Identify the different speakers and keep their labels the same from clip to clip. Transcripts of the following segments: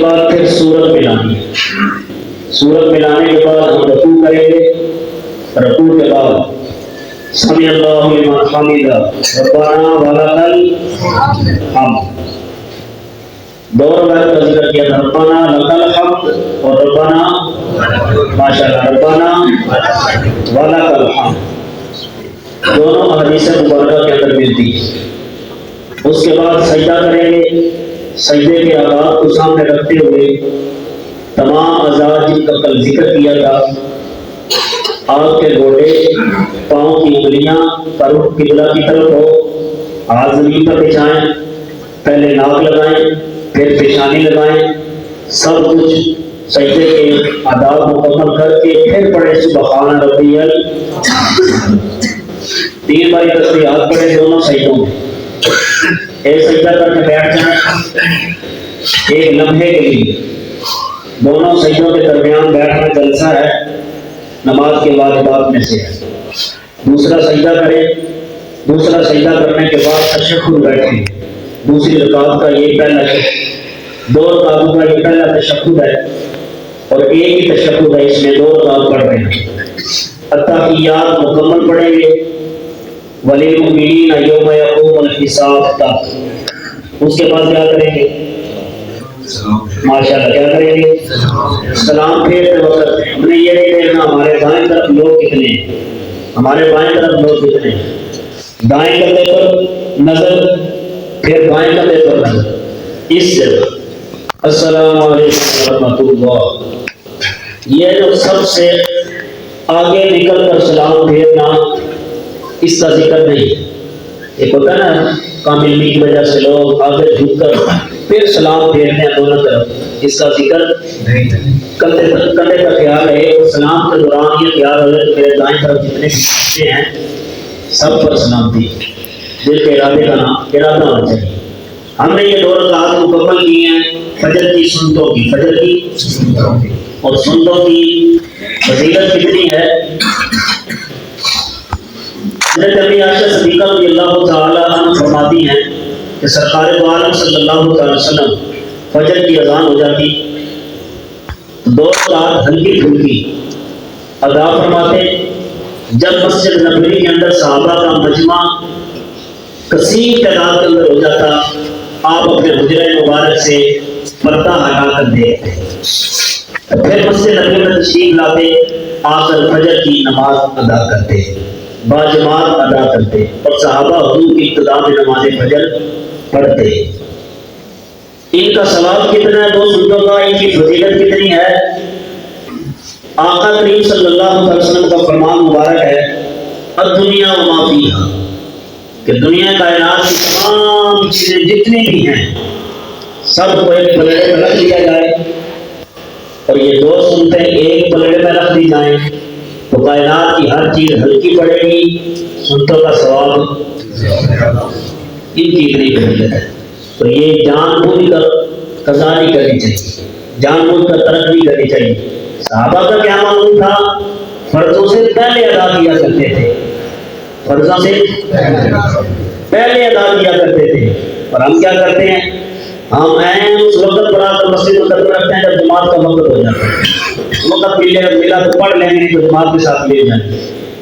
Speaker 1: بعد پھر سورت ملانی ہے. سورت ملانے کے بعد ہم رکوع کریں گے. رکوع کے بعد سمع اللہ لمن حمدہ ربنا ولک الحمد. دو روایت کا ذکر کیا تھا, ربنا لک الحمد اور ربنا ماشاءاللہ ربنا ولک الحمد. دونوں حدیث مبارکہ کے اندر ملتی ہے. اس کے بعد سجدہ کریں گے. سجدے کے آغاز کو سامنے رکھتے ہوئے تمام اعضاء جن کا کل ذکر کیا تھا, آنکھ کے گوٹے, پاؤں کی انگلیاں پر قبلہ کی طرف ہو, ہاتھ زمین پر بچھائیں, پہلے ناک لگائیں پھر پیشانی لگائیں. سب کچھ سجدے کے آداب مکمل کر کے پھر پڑھے سبحان ربی الاعلی. 3 بار تسبیحات پڑھے دونوں سجدوں میں. ایک سجدہ کر کے بیٹھ جائیں ایک لمحے کے لیے. دونوں سجدوں کے درمیان بیٹھنا جلسہ ہے, نماز کے واجبات میں سے ہے. دوسرا سجدہ کریں. دوسرا سجدہ کرنے کے بعد تشہد بیٹھیں. دوسری رکعت کا یہ پہلا 2 رکعتوں کا یہ پہلا تشہد ہے اور ایک ہی تشہد ہے, اس میں 2 رکعت پڑھ رہے ہیں. التحیات مکمل پڑھیں گے وَلِلْمُؤْمِنِينَ يَوْمَ يَقُومُ الْحِسَابُ تک. اس کے بعد کیا کریں گے؟ ماشاءاللہ کیا کریں گے؟ سلام پھیرتے وقت ہم نے یہ نہیں دیکھنا ہمارے دائیں طرف لوگ کتنے ہیں, ہمارے بائیں طرف لوگ کتنے ہیں. دائیں کندھے پر نظر, پھر بائیں کندھے پر نظر. اس سے السلام علیکم ورحمۃ اللہ, یہ جو سب سے آگے نکل کر سلام پھیرنا اس کا ذکر نہیں. ایک ہوتا ہے نا کام علمی کی وجہ سے لوگ آگے جھک کر پھر سلام پھیرتے ہیں دونوں طرف, اس کا ذکر نہیں. کندھے کا خیال ہے اور سلام کے دوران یہ خیال ہو کہ میرے دائیں طرف جتنے بھی ہیں سب پر سلام دی. دل کے ارادے کا نام ارادہ ہونا چاہیے. ہم نے یہ 2 رکعات مکمل کی ہیں فجر کی سنتوں کی. فجر کی اور سنتوں کی فضیلت کتنی ہے. حضرت امی عائشہ صدیقہ رضی اللہ تعالی عنہ فرماتی ہیں کہ سرکار دو عالم صلی اللہ تعالی وسلم فجر کی اذان ہو جاتی 2 رکعت ہلکی پھلکی ادا فرماتے. جب مسجد نبوی کے اندر صحابہ کا مجمع کثیر تعداد کے اندر ہو جاتا, آپ اپنے حجرہ مبارک سے پردہ ہٹا کر دیکھتے, پھر مسجد نبوی میں تشریف لاتے, آ کر فجر کی نماز ادا کرتے, باجماعت ادا کرتے اور صحابہ حضور کی ابتدا میں نماز فجر پڑھتے. ان کا ثواب کتنا ہے 2 سنتوں کا, ان کی فضیلت کتنی ہے. آقا کریم صلی اللہ علیہ وسلم کا فرمان مبارک ہے الدنیا وما فیہا, کہ دنیا کائنات کی تمام چیزیں جتنی بھی ہیں سب کو ایک پلڑے میں رکھ دیا جائے, اور یہ 2 سنتیں ایک پلڑے میں رکھ دی جائیں تو کائنات کی ہر چیز ہلکی پڑے گی, سنتوں کا ثواب ان کی اتنی فضیلت ہے. تو یہ جان بوجھ کر قضا نہیں کرنی چاہیے, جان بوجھ کر ترک نہیں کرنی چاہیے. صحابہ کا کیا معلوم تھا, فرضوں سے پہلے ادا کیا کرتے تھے, فرضوں سے پہلے ادا کیا کرتے تھے. اور ہم کیا کرتے ہیں, ہم اس وقت پر آ کر مسجد میں قدم رکھتے ہیں جب جماعت کا وقت ہو جاتا ہے, وقت ملا تو پڑھ لیں گے تو جماعت کے ساتھ لے جائیں.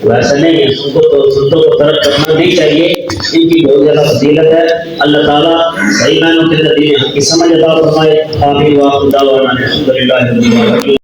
Speaker 1: تو ایسا نہیں ہے, سنتوں کو ترک کرنا نہیں چاہیے, ان کی بہت زیادہ فضیلت ہے. اللہ تعالیٰ صحیح معنوں کے اندر دین حق کی سمجھ عطا فرمائے. آمین. وآخر دعوانا الحمدللہ رب العالمین.